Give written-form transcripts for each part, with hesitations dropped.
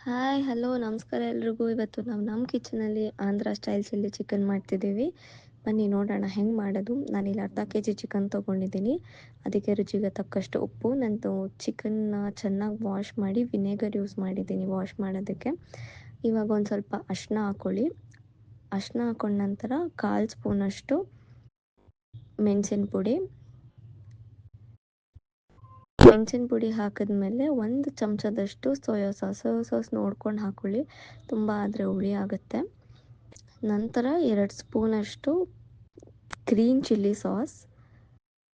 Hi hello ನಮಸ್ಕಾರ ಎಲ್ರಿಗೂ. ಇವತ್ತು ನಾವು ನಮ್ಮ ಕಿಚನಲ್ಲಿ ಆಂಧ್ರ ಸ್ಟೈಲ್ ಚಿಲ್ಲಿ ಚಿಕನ್ ಮಾಡ್ತಿದ್ದೀವಿ. ಬನ್ನಿ ನೋಡೋಣ ಹೆಂಗೆ ಮಾಡೋದು. ನಾನಿಲ್ಲಿ ಅರ್ಧ ಕೆ ಜಿ ಚಿಕನ್ ತೊಗೊಂಡಿದ್ದೀನಿ. ಅದಕ್ಕೆ ರುಚಿಗೆ ತಕ್ಕಷ್ಟು ಉಪ್ಪು. ನಂದು ಚಿಕನ್ನ ಚೆನ್ನಾಗಿ ವಾಶ್ ಮಾಡಿ ವಿನೆಗರ್ ಯೂಸ್ ಮಾಡಿದ್ದೀನಿ ವಾಶ್ ಮಾಡೋದಕ್ಕೆ. ಇವಾಗ ಒಂದು ಸ್ವಲ್ಪ ಅರಿಶಿನ ಹಾಕ್ಕೊಳ್ಳಿ. ಅರಿಶಿನ ಹಾಕೊಂಡ ನಂತರ 1/4 ಸ್ಪೂನಷ್ಟು ಮೆಣಸಿನ ಪುಡಿ. ಮೆಣಸಿನ ಪುಡಿ ಹಾಕಿದ್ಮೇಲೆ 1 ಚಮಚದಷ್ಟು ಸೋಯಾ ಸಾಸ್ ನೋಡ್ಕೊಂಡು ಹಾಕ್ಕೊಳ್ಳಿ, ತುಂಬ ಆದರೆ ಹುಳಿ ಆಗುತ್ತೆ. ನಂತರ 2 ಸ್ಪೂನಷ್ಟು ಗ್ರೀನ್ ಚಿಲ್ಲಿ ಸಾಸ್.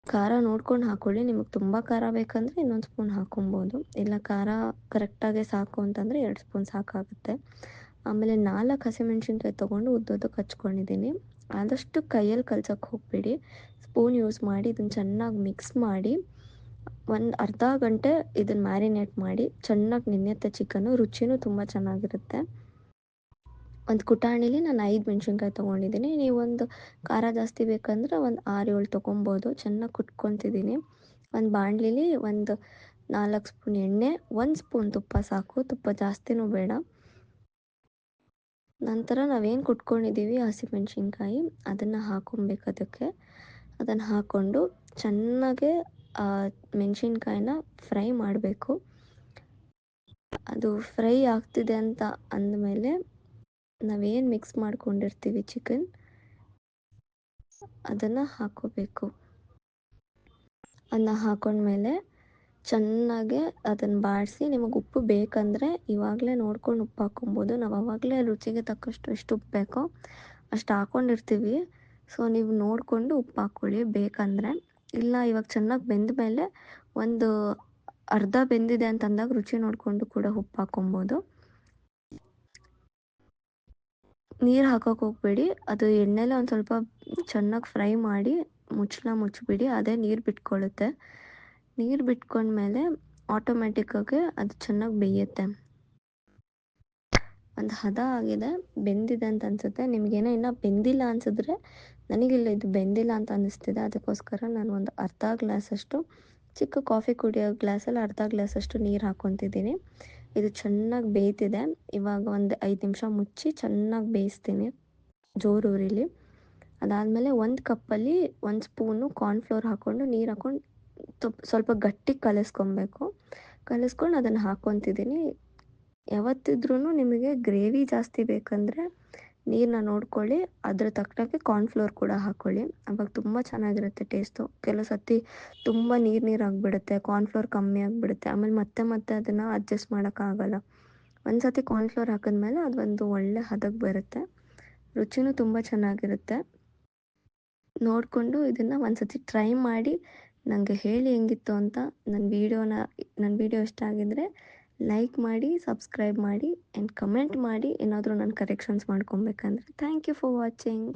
ಖಾರ ನೋಡ್ಕೊಂಡು ಹಾಕ್ಕೊಳ್ಳಿ, ನಿಮಗೆ ತುಂಬ ಖಾರ ಬೇಕಂದರೆ ಇನ್ನೊಂದು ಸ್ಪೂನ್ ಹಾಕ್ಕೊಬೋದು, ಇಲ್ಲ ಖಾರ ಕರೆಕ್ಟಾಗೆ ಸಾಕು ಅಂತಂದರೆ 2 ಸ್ಪೂನ್ ಸಾಕಾಗುತ್ತೆ. ಆಮೇಲೆ 4 ಹಸಿಮೆಣ್ಸಿನ್ಕಾಯಿ ತೊಗೊಂಡು ಉದ್ದುದ್ದಕ್ಕೆ ಹಚ್ಕೊಂಡಿದ್ದೀನಿ. ಆದಷ್ಟು ಕೈಯಲ್ಲಿ ಕಲ್ಸೋಕ್ಕೆ ಹೋಗಬೇಡಿ, ಸ್ಪೂನ್ ಯೂಸ್ ಮಾಡಿ ಇದನ್ನು ಚೆನ್ನಾಗಿ ಮಿಕ್ಸ್ ಮಾಡಿ ಒಂದು ಅರ್ಧ ಗಂಟೆ ಇದನ್ನು ಮ್ಯಾರಿನೇಟ್ ಮಾಡಿ. ಚೆನ್ನಾಗಿ ನೆನೆಯುತ್ತೆ ಚಿಕನ್ನು, ರುಚಿನೂ ತುಂಬ ಚೆನ್ನಾಗಿರುತ್ತೆ. ಒಂದು ಕುಟಾಣಿಲಿ ನಾನು 5 ಮೆಣಸಿನ್ಕಾಯಿ ತೊಗೊಂಡಿದ್ದೀನಿ. ನೀವೊಂದು ಖಾರ ಜಾಸ್ತಿ ಬೇಕಂದ್ರೆ ಒಂದು 6-7 ತೊಗೊಬೋದು. ಚೆನ್ನಾಗಿ ಕುಟ್ಕೊತಿದ್ದೀನಿ. ಒಂದು ಬಾಣಲಿಲಿ ಒಂದು 4 ಸ್ಪೂನ್ ಎಣ್ಣೆ, 1 ಸ್ಪೂನ್ ತುಪ್ಪ ಸಾಕು, ತುಪ್ಪ ಜಾಸ್ತಿನೂ ಬೇಡ. ನಂತರ ನಾವೇನು ಕುಟ್ಕೊಂಡಿದ್ದೀವಿ ಹಸಿಮೆಣ್ಸಿನ್ಕಾಯಿ ಅದನ್ನು ಹಾಕ್ಕೊಬೇಕು. ಅದನ್ನು ಹಾಕ್ಕೊಂಡು ಚೆನ್ನಾಗೆ ಮೆಣಸಿನ್ಕಾಯಿನ ಫ್ರೈ ಮಾಡಬೇಕು. ಅದು ಫ್ರೈ ಆಗ್ತಿದೆ ಅಂತ ಅಂದಮೇಲೆ ನಾವೇನು ಮಿಕ್ಸ್ ಮಾಡ್ಕೊಂಡಿರ್ತೀವಿ ಚಿಕನ್ ಅದನ್ನು ಹಾಕ್ಕೋಬೇಕು. ಅದನ್ನ ಹಾಕೊಂಡ್ಮೇಲೆ ಚೆನ್ನಾಗೆ ಅದನ್ನು ಬಾಡಿಸಿ, ನಿಮಗೆ ಉಪ್ಪು ಬೇಕಂದರೆ ಇವಾಗಲೇ ನೋಡ್ಕೊಂಡು ಉಪ್ಪು ಹಾಕ್ಕೊಬೋದು. ನಾವು ಆವಾಗಲೇ ರುಚಿಗೆ ತಕ್ಕಷ್ಟು ಎಷ್ಟು ಉಪ್ಪು ಬೇಕೋ ಅಷ್ಟು ಹಾಕ್ಕೊಂಡಿರ್ತೀವಿ. ಸೊ ನೀವು ನೋಡಿಕೊಂಡು ಉಪ್ಪು ಹಾಕ್ಕೊಳ್ಳಿ ಬೇಕಂದರೆ. ಇಲ್ಲ ಇವಾಗ ಚೆನ್ನಾಗಿ ಬೆಂದ ಮೇಲೆ ಒಂದು ಅರ್ಧ ಬೆಂದಿದೆ ಅಂತಂದಾಗ ರುಚಿ ನೋಡಿಕೊಂಡು ಕೂಡ ಉಪ್ಪು ಹಾಕ್ಕೊಬೋದು. ನೀರು ಹಾಕೋಕೆ ಹೋಗಬೇಡಿ, ಅದು ಎಣ್ಣೆಲೆ ಒಂದು ಸ್ವಲ್ಪ ಚೆನ್ನಾಗಿ ಫ್ರೈ ಮಾಡಿ ಮುಚ್ಚಿಬಿಡಿ, ಅದೇ ನೀರು ಬಿಟ್ಕೊಳ್ಳುತ್ತೆ. ನೀರು ಬಿಟ್ಕೊಂಡ್ಮೇಲೆ ಆಟೋಮೆಟಿಕ್ಕಾಗಿ ಅದು ಚೆನ್ನಾಗಿ ಬೇಯುತ್ತೆ. ಒಂದು ಹದ ಆಗಿದೆ, ಬೆಂದಿದೆ ಅಂತ ಅನಿಸುತ್ತೆ. ನಿಮಗೇನೋ ಇನ್ನೂ ಬೆಂದಿಲ್ಲ ಅನಿಸಿದ್ರೆ, ನನಗಿಲ್ಲ ಇದು ಬೆಂದಿಲ್ಲ ಅಂತ ಅನ್ನಿಸ್ತಿದೆ, ಅದಕ್ಕೋಸ್ಕರ ನಾನು ಒಂದು ಅರ್ಧ ಗ್ಲಾಸಷ್ಟು ಚಿಕ್ಕ ಕಾಫಿ ಕುಡಿಯೋ ಗ್ಲಾಸಲ್ಲಿ ಅರ್ಧ ಗ್ಲಾಸಷ್ಟು ನೀರು ಹಾಕ್ಕೊತಿದ್ದೀನಿ. ಇದು ಚೆನ್ನಾಗಿ ಬೇಯ್ತಿದೆ. ಇವಾಗ ಒಂದು 5 ನಿಮಿಷ ಮುಚ್ಚಿ ಚೆನ್ನಾಗಿ ಬೇಯಿಸ್ತೀನಿ ಜೋರೂರಿಲಿ. ಅದಾದಮೇಲೆ 1 ಕಪ್ಪಲ್ಲಿ 1 ಸ್ಪೂನು ಕಾರ್ನ್ಫ್ಲೋರ್ ಹಾಕ್ಕೊಂಡು ನೀರು ಹಾಕ್ಕೊಂಡು ಸ್ವಲ್ಪ ಗಟ್ಟಿಗೆ ಕಲಿಸ್ಕೊಂಡು ಅದನ್ನು ಹಾಕ್ಕೊತಿದ್ದೀನಿ. ಯಾವತ್ತಿದ್ರೂ ನಿಮಗೆ ಗ್ರೇವಿ ಜಾಸ್ತಿ ಬೇಕಂದರೆ ನೀರನ್ನ ನೋಡ್ಕೊಳ್ಳಿ, ಅದ್ರ ತಕ್ಕನಾಗೆ ಕಾರ್ನ್ಫ್ಲೋರ್ ಕೂಡ ಹಾಕ್ಕೊಳ್ಳಿ, ಆವಾಗ ತುಂಬ ಚೆನ್ನಾಗಿರುತ್ತೆ ಟೇಸ್ಟು. ಕೆಲವು ಸತಿ ತುಂಬ ನೀರು ಆಗಿಬಿಡುತ್ತೆ, ಕಾರ್ನ್ಫ್ಲೋರ್ ಕಮ್ಮಿ ಆಗಿಬಿಡುತ್ತೆ, ಆಮೇಲೆ ಮತ್ತೆ ಅದನ್ನು ಅಡ್ಜಸ್ಟ್ ಮಾಡೋಕ್ಕಾಗಲ್ಲ. ಒಂದು ಸತಿ ಕಾರ್ನ್ಫ್ಲೋರ್ ಹಾಕಿದ್ಮೇಲೆ ಅದೊಂದು ಒಳ್ಳೆ ಹದಕ್ಕೆ ಬರುತ್ತೆ, ರುಚಿನೂ ತುಂಬ ಚೆನ್ನಾಗಿರುತ್ತೆ. ನೋಡಿಕೊಂಡು ಇದನ್ನು ಒಂದು ಸತಿ ಟ್ರೈ ಮಾಡಿ ನನಗೆ ಹೇಳಿ ಹೆಂಗಿತ್ತು ಅಂತ. ನನ್ನ ವೀಡಿಯೋ ಇಷ್ಟ ಆಗಿದ್ದರೆ ಲೈಕ್ ಮಾಡಿ, ಸಬ್ಸ್ಕ್ರೈಬ್ ಮಾಡಿ ಆ್ಯಂಡ್ ಕಮೆಂಟ್ ಮಾಡಿ, ಏನಾದರೂ ನಾನು ಕರೆಕ್ಷನ್ಸ್ ಮಾಡ್ಕೊಬೇಕಂದ್ರೆ. Thank you for watching.